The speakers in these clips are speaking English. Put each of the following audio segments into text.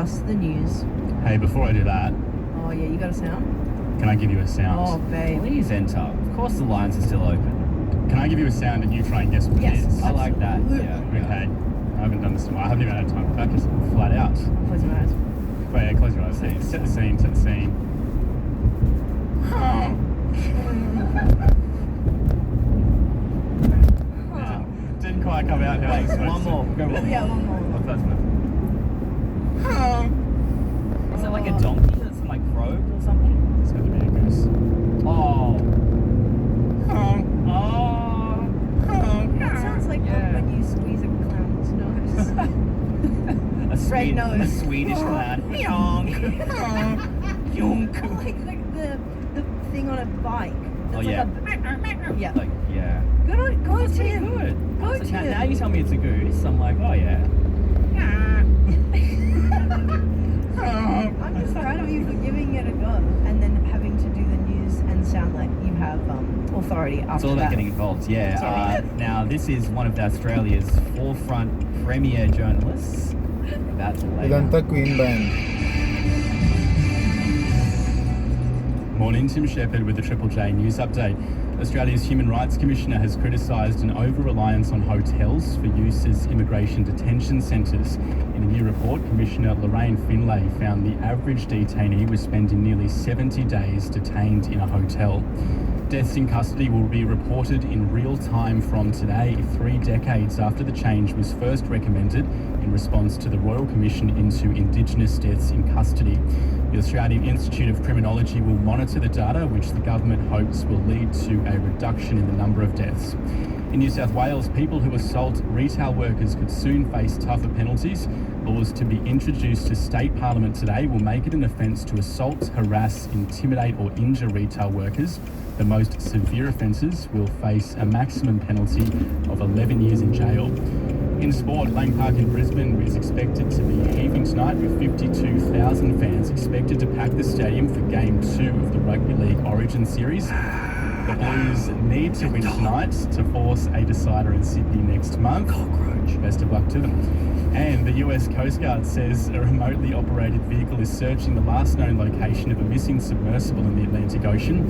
us the news. Hey, before I do that, Oh yeah, you got a sound? can I give you a sound? Oh babe. Please enter. Of course the lines are still open. Can I give you a sound and you try and guess what Yes. it is? I like that. Absolutely. Yeah. Okay. I haven't done this in a while. I haven't even had time to practice flat out. Close your eyes. Wait, yeah, close your eyes. Set the scene, set the scene. Didn't quite come out how I was supposed One to. more. Go one Yeah, more. one more. What's that supposed Is it like a donkey that's like croaked or something? It's going to be a goose. Oh. That sounds like Yeah. when you squeeze a clown's nose. Red nose. A Swedish clown. Yonk. Yonk. Like the thing on a bike. Oh That's yeah. Like yeah. Like yeah. Good on, go That's pretty Tim. good. Go So Tim. now you tell me it's a goose. I'm like, oh yeah. I'm just proud of you for giving it a go and then having to do the news and sound like you have authority after It's all about that. getting involved, yeah. Sorry. Now, this is one of Australia's forefront premier journalists about to lay ఇదంతా down. Queen band. Morning, Tim Shepherd with the Triple J News Update. Australia's Human Rights Commissioner has criticised an over-reliance on hotels for use as immigration detention centres. In a new report, Commissioner Lorraine Finlay found the average detainee was spending nearly 70 days detained in a hotel. Deaths in custody will be reported in real time from today, 3 decades after the change was first recommended in response to the Royal Commission into Indigenous deaths in custody. The Australian Institute of Criminology will monitor the data, which the government hopes will lead to a reduction in the number of deaths. In New South Wales, people who assault retail workers could soon face tougher penalties. Laws to be introduced to state parliament today will make it an offence to assault, harass, intimidate or injure retail workers. The most severe offences will face a maximum penalty of 11 years in jail. In sport, Lang Park in Brisbane is expected to be heaving tonight with 52,000 fans expected to pack the stadium for Game 2 of the Rugby League Origin Series. The Blues need to win tonight to force a decider in Sydney next month. Best of luck to them. And the US Coast Guard says a remotely operated vehicle is searching the last known location of a missing submersible in the Atlantic Ocean.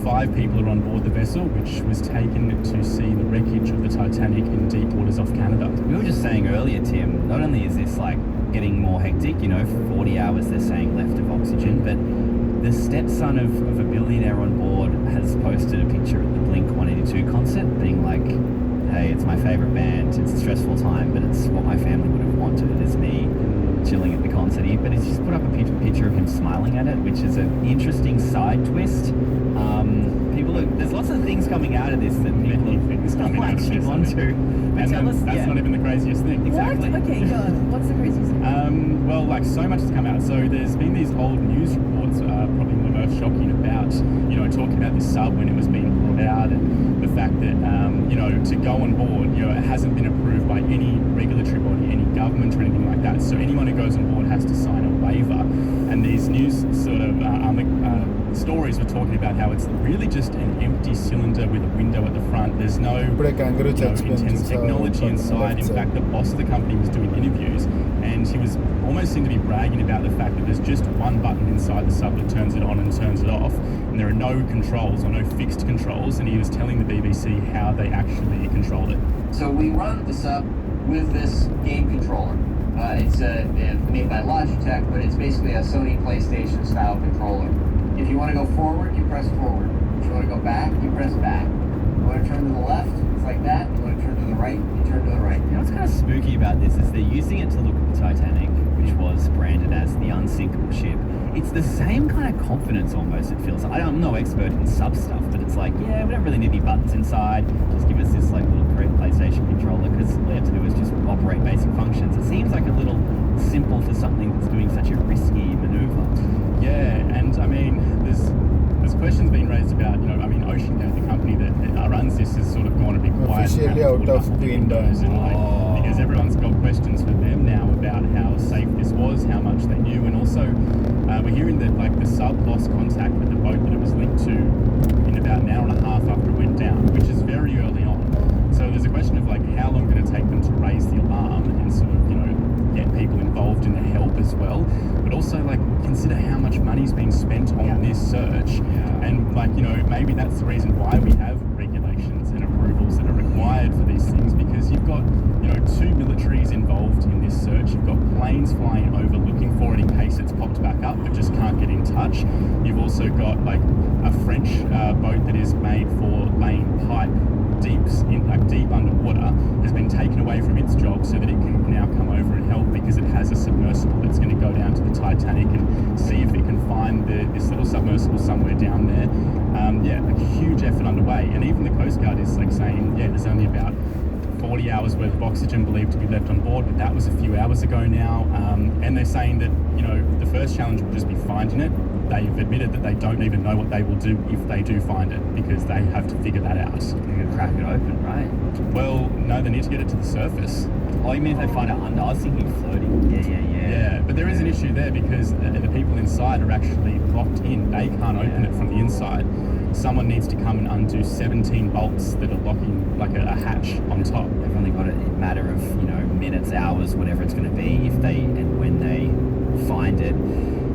5 people are on board the vessel, which was taken to see the wreckage of the Titanic in deep waters off Canada. We were just saying earlier, Tim, not only is this like getting more hectic, 40 hours they're saying left of oxygen, but the stepson of a billionaire on board has posted a picture at the Blink-182 concert being like, hey, it's my favourite band, it's a stressful time, but it's what my family would have wanted. It is me chilling at the concert. But he's just put up a picture of him smiling at it, which is an interesting side twist. There's lots of things coming out of this that people are latching onto. But tell us, that's not even the craziest thing. Exactly. What? Okay, go. What's the craziest thing? Well, like so much has come out. So there's been these old news reports, probably the most shocking about, talking about this sub when it was being brought out and the fact that, to go on board, it hasn't been approved by any regulatory body, any government or anything like that. So anyone who goes on board has to sign a waiver. And these news sort of stories were talking about how it's really just an empty cylinder with a window at the front. There's no intense technology inside. In fact, the boss of the company was doing interviews and he was almost seemed to be bragging about the fact that there's just one button inside the sub that turns it on and turns it off, and there are no controls or no fixed controls, and he was telling the BBC how they actually controlled it. So we run the sub with this game controller. It's made by Logitech, but it's basically a Sony PlayStation style controller. If you want to go forward, you press forward. If you want to go back, you press back. You want to turn to the left, it's like that. You want to turn to the right, you turn to the right. What's kind of spooky about this is they're using it to look at the Titanic, which was branded as the unsinkable ship. It's the same kind of confidence almost, it feels. I'm no expert in sub stuff, but it's like, yeah, we don't really need any buttons inside. Just give us this like little PlayStation controller, because all we have to do is just operate basic functions. It seems like a little simple for something that's doing such a risky maneuver. Yeah, and I mean, there's questions being raised about, Ocean Gate, the company that runs this, has sort of gone a bit quiet. Officially out of Queen because everyone's got questions for them now about how safe this was, how much they knew, and also we're hearing that like the sub lost contact with the boat that it was linked to in about an hour and a half after it went down, which is very early on. So there's a question of like how long did it take them to raise the alarm and sort of get people involved in the help as well. But also, like, consider how much money's been spent on this search. And, like, you know, maybe that's the reason why we have regulations and approvals that are required for these things, because you've got, you know, 2 militaries involved in this search. You've got planes flying over looking for it in case it's popped back up but just can't get in touch. You've also got, like, a French boat that is made for laying pipe deep underwater, has been taken away from its job so that it can now come over and help, because it has a submersible that's going to go down to the Titanic and see if it can find this little submersible somewhere down there. A huge effort underway, and even the Coast Guard is like saying, there's only about 40 hours worth of oxygen believed to be left on board, but that was a few hours ago now. And they're saying that, you know, the first challenge will just be finding it. They've admitted that they don't even know what they will do if they do find it, because they have to figure that out. You can crack it open, right? Well, no, they need to get it to the surface. Oh, you mean if they find it under? I was thinking floating. Yeah, but there is an issue there, because the people inside are actually locked in. They can't open it from the inside. Someone needs to come and undo 17 bolts that are locking like a hatch on top. They've only got a matter of, you know, minutes, hours, whatever it's going to be, if they and when they find it.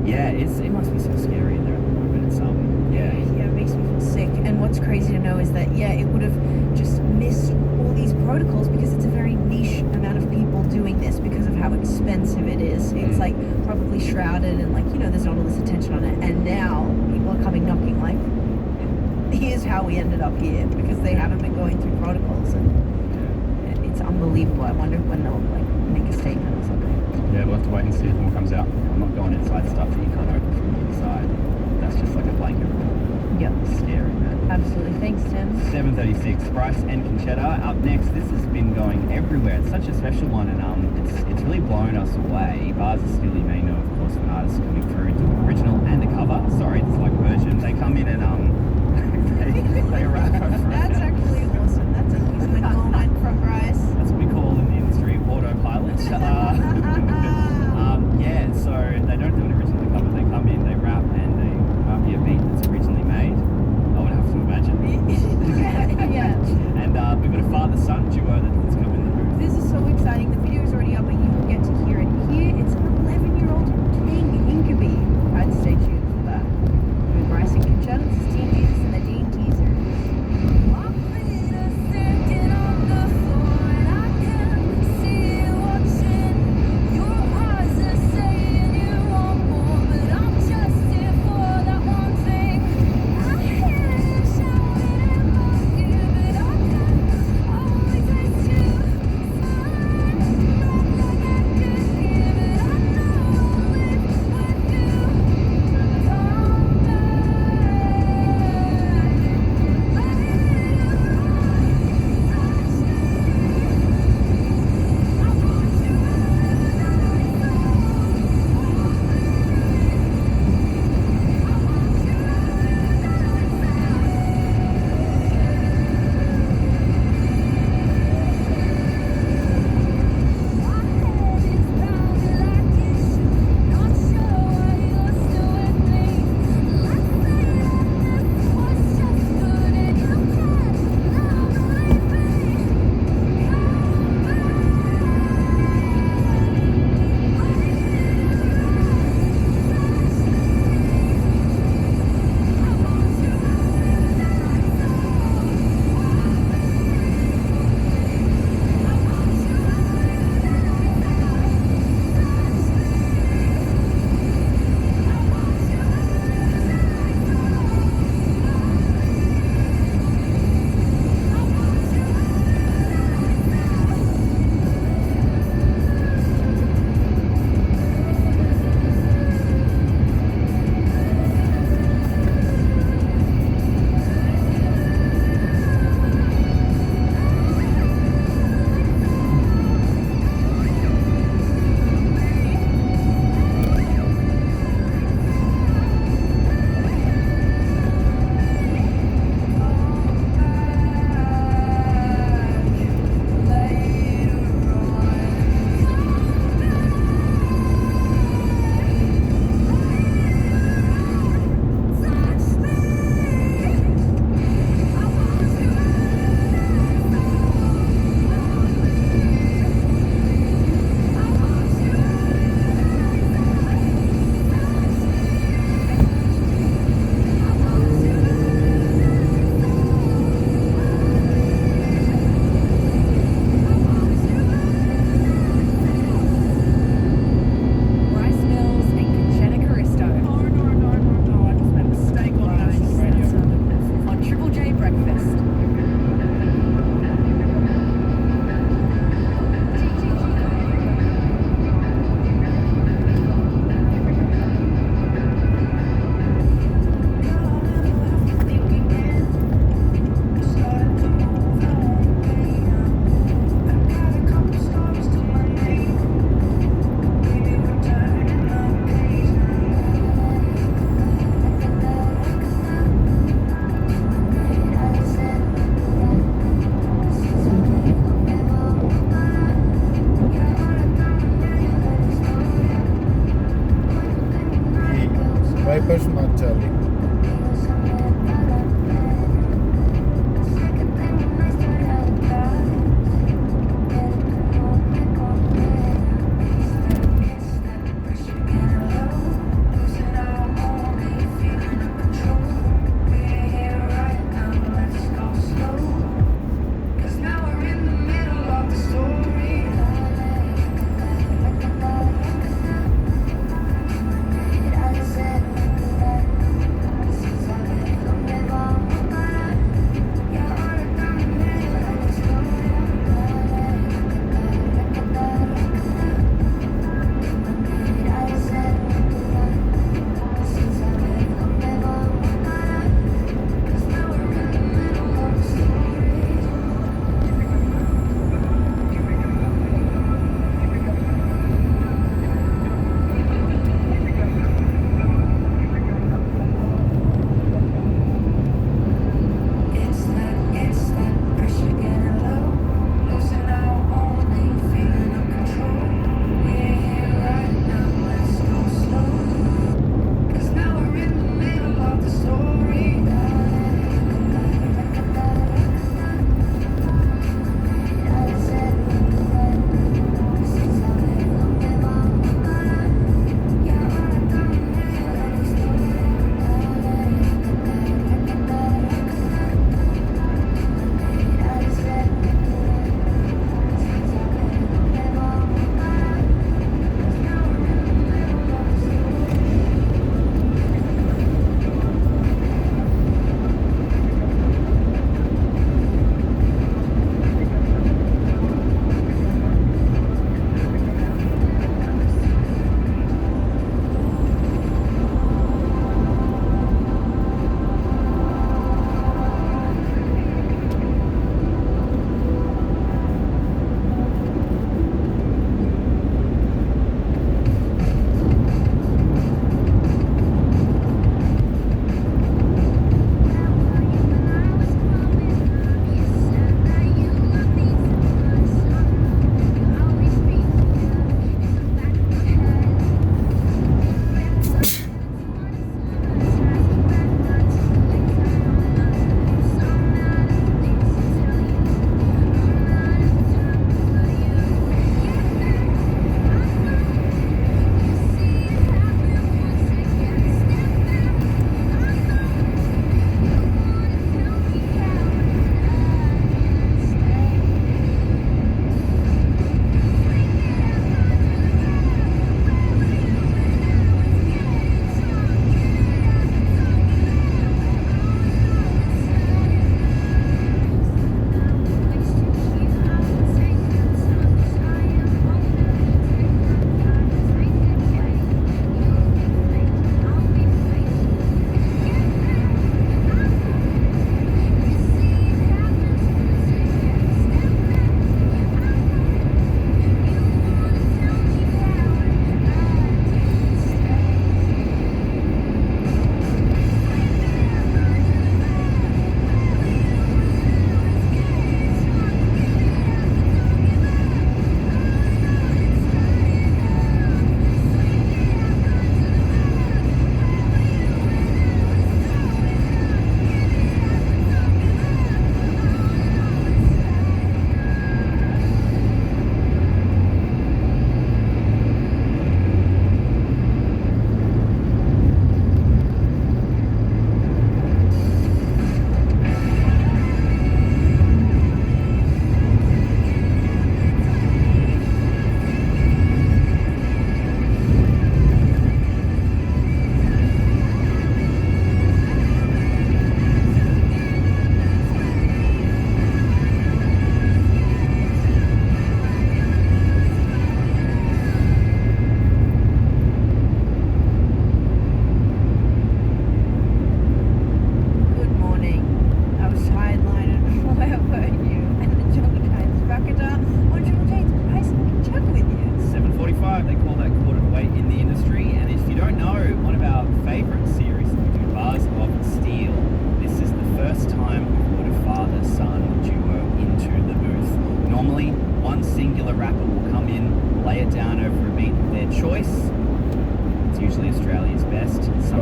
Yeah, it must be so scary in there at the moment. It's it makes me feel sick. And what's crazy to know is that it would have just missed all these protocols, because it's a very niche amount of people doing this because of how expensive it is. It's like probably shrouded, and, like, you know, there's not all this attention on it, and now people are coming knocking like, here's how we ended up here, because they haven't been going through protocols, and it's unbelievable. I wonder when they'll, like, make a statement or something. Yeah, we'll have to wait and see if more comes out. I'm not going inside stuff that you can't open from the inside. That's just like a blanket rule. Yep. Scary, man. Absolutely. Thanks, Tim. 7:36. Bryce and Conchetta up next. This has been going everywhere. It's such a special one, and it's really blown us away. Bars of Steely may know, of course, when artists are coming through to original and a cover. Sorry, it's like version. They come in and they rap over it. That's actually awesome. That's a human moment from Bryce. That's what we call in the industry autopilot. So they don't do an original cover. They come in, they rap, and they be a beat that's originally made. I would have to imagine. Yeah. And we've got a father-son duo that's come in the booth. This is so exciting. The video is already up, but you will get to hear it here. It's an 11-year-old king, Inkaby. Wipers not Charlie.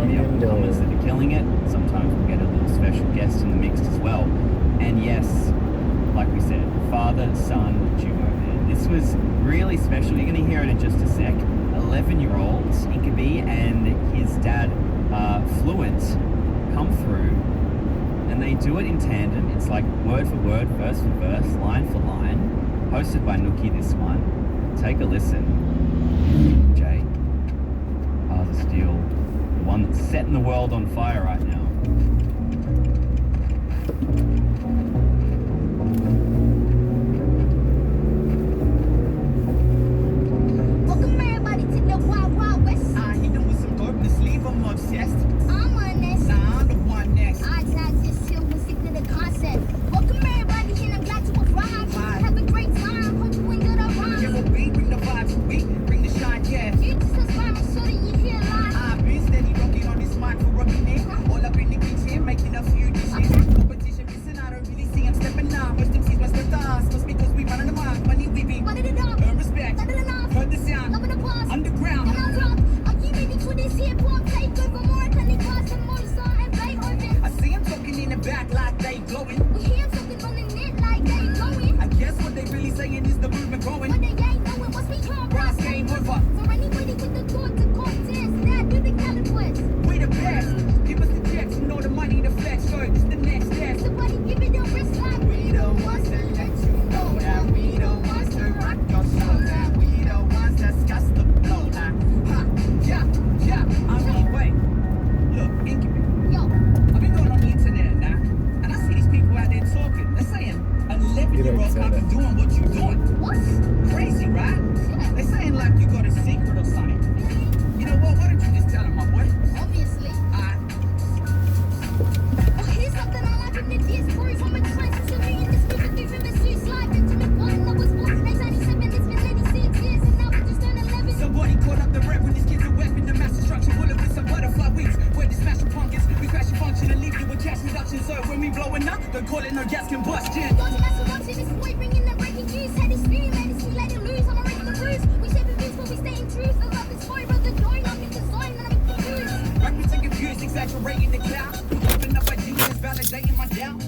got the up-and-comers that are killing it. Sometimes we'll get a little special guest in the mix as well. And yes, like we said, father-son duo, man. This was really special. You're going to hear it in just a sec. 11-year-old Inkaby and his dad, Fluent, come through, and they do it in tandem. It's like word for word, verse for verse, line for line. Hosted by Nookie, this one. Take a listen. Jay, Bars of Steel, the one that's setting the world on fire right now. Welcome everybody to the Wild Wild West. He doing some dopeness, leave him obsessed. I'm on this. Nah, I'm the one next. I just chill and stick to the concept. Welcome everybody and I'm glad you arrived. Vibe. Have a great time, hope you enjoy the Yeah, rhyme. well, we bring the vibes, we bring the shine, yeah. You just subscribe, make sure that you hear live. I've been steady rocking on this mic for a minute. All up in the kitchen, making a few dishes. Competition missing, I don't really see him stepping up. Most MCs must have dance, must because we running the mark. Money we be, Run it up, earn respect. let it enough. Heard the sound, Love and applause. underground. Then I'll drop. Are you ready for this hip hop takeover? More than it costs and Mozart and Beethoven. I see him talking in the back like they glowing. We hear something on the net like they going. I guess what they really saying is the movement But growing. they ain't knowing what's become. Brass game over, So anybody with the thought to contest, now do the calibrates. we the best. Give us the checks, you know the money, the flex. So it's the next step. Somebody give it a rest like we the ones to let you know that we the ones to rock your show. That We the ones that's got the blow now. Ha, yeah, yeah. I mean, wait. Look, Incubi, Yo, I've been going on the internet now, and I see these people out there talking. They're saying 11-year-olds can't be doing what you're doing. what? Crazy, right? Yeah. They're saying like you got a secret or something. You know what? Why don't you just tell them, my boy? Obviously. Alright. Oh, here's something I like in the discourse. I'm a transition in this music, even the sweet slide into the button. I was born in 1997, it's been 86 years, and now I just turned 11. Somebody caught up the rep when these kids are weapon. The mass destruction bullet with some butterfly wings. Where the smash your pumpkins, we crash your function and leave you with cash reduction. So when we blowing up, don't call it no gas combustion. Don't mess with us in this boy, bringing the breaking news. Had his spirit, let it see, let it loose. I'm a regular bruise. We shaping views, but we stay in truth. I love this boy, brother, join. I'm in the zone, and I'm confused. Records and confused, exaggerating the cloud. Open up ideas, validating my doubt.